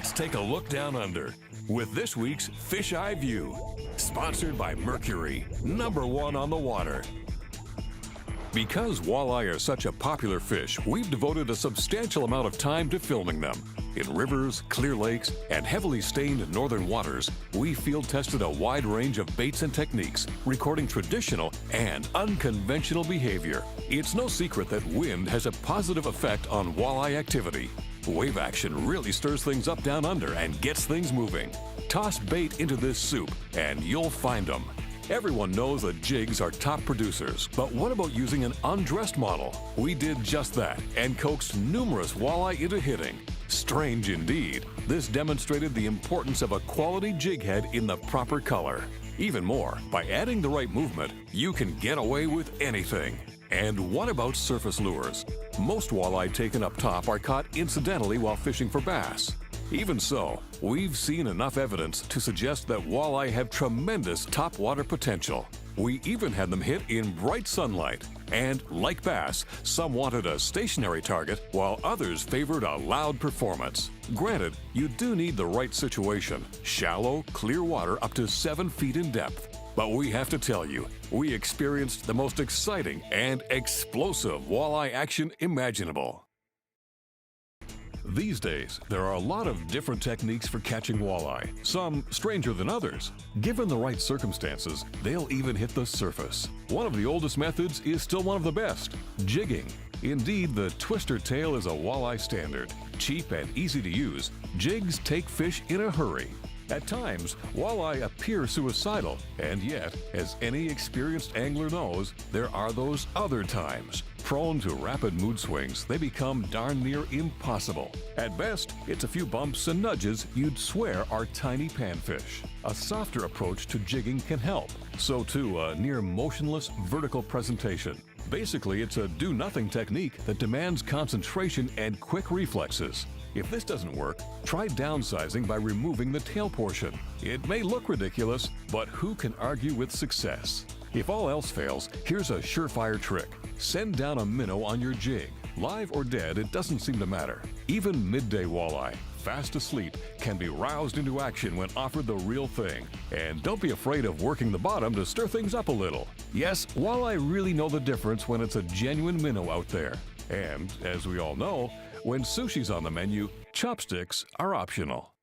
Let's take a look down under with this week's Fish Eye View, sponsored by Mercury, #1 on the water. Because walleye are such a popular fish, we've devoted a substantial amount of time to filming them. In rivers, clear lakes, and heavily stained northern waters, we field tested a wide range of baits and techniques, recording traditional and unconventional behavior. It's no secret that wind has a positive effect on walleye activity. Wave action really stirs things up down under and gets things moving. Toss bait into this soup and you'll find them. Everyone knows that jigs are top producers, but what about using an undressed model? We did just that and coaxed numerous walleye into hitting. Strange indeed. This demonstrated the importance of a quality jig head in the proper color. Even more, by adding the right movement, you can get away with anything. And what about surface lures? Most walleye taken up top are caught incidentally while fishing for bass. Even so, we've seen enough evidence to suggest that walleye have tremendous topwater potential. We even had them hit in bright sunlight. And like bass, some wanted a stationary target while others favored a loud performance. Granted, you do need the right situation, shallow, clear water up to 7 feet in depth. But we have to tell you, we experienced the most exciting and explosive walleye action imaginable. These days, there are a lot of different techniques for catching walleye, some stranger than others. Given the right circumstances, they'll even hit the surface. One of the oldest methods is still one of the best, jigging. Indeed, the twister tail is a walleye standard. Cheap and easy to use, jigs take fish in a hurry. At times, walleye appear suicidal, and yet, as any experienced angler knows, there are those other times. Prone to rapid mood swings, they become darn near impossible. At best, it's a few bumps and nudges you'd swear are tiny panfish. A softer approach to jigging can help. So too, a near motionless vertical presentation. Basically, it's a do-nothing technique that demands concentration and quick reflexes. If this doesn't work, try downsizing by removing the tail portion. It may look ridiculous, but who can argue with success? If all else fails, here's a surefire trick. Send down a minnow on your jig. Live or dead, it doesn't seem to matter. Even midday walleye, fast asleep, can be roused into action when offered the real thing. And don't be afraid of working the bottom to stir things up a little. Yes, walleye really know the difference when it's a genuine minnow out there. And, as we all know, when sushi's on the menu, chopsticks are optional.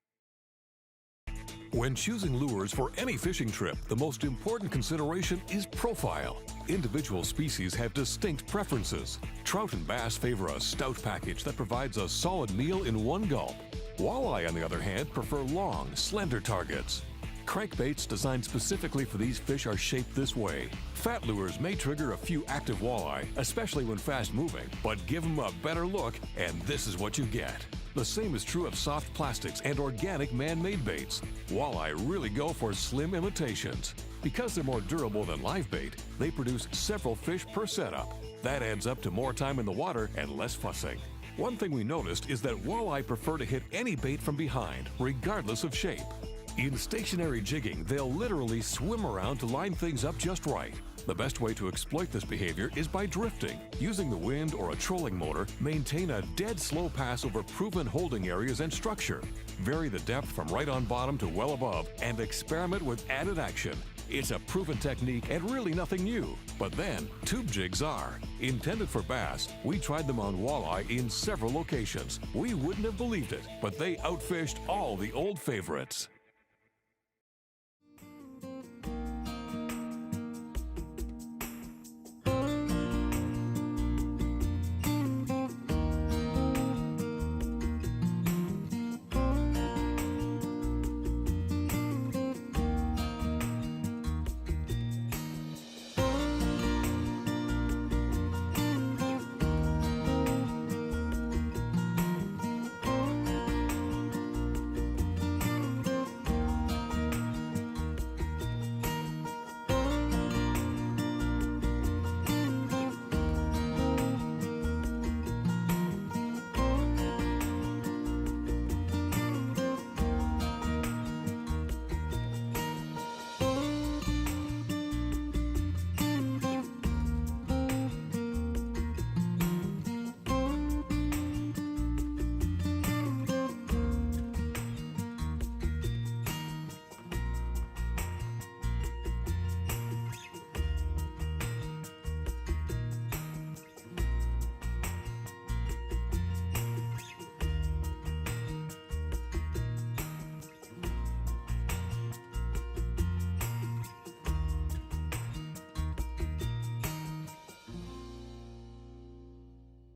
When choosing lures for any fishing trip, the most important consideration is profile. Individual species have distinct preferences. Trout and bass favor a stout package that provides a solid meal in one gulp. Walleye, on the other hand, prefer long, slender targets. Crankbaits designed specifically for these fish are shaped this way. Fat lures may trigger a few active walleye, especially when fast-moving, but give them a better look, and this is what you get. The same is true of soft plastics and organic man-made baits. Walleye really go for slim imitations. Because they're more durable than live bait, they produce several fish per setup. That adds up to more time in the water and less fussing. One thing we noticed is that walleye prefer to hit any bait from behind, regardless of shape. In stationary jigging, they'll literally swim around to line things up just right. The best way to exploit this behavior is by drifting. Using the wind or a trolling motor, maintain a dead slow pass over proven holding areas and structure. Vary the depth from right on bottom to well above and experiment with added action. It's a proven technique and really nothing new. But then, tube jigs are. Intended for bass, we tried them on walleye in several locations. We wouldn't have believed it, but they outfished all the old favorites.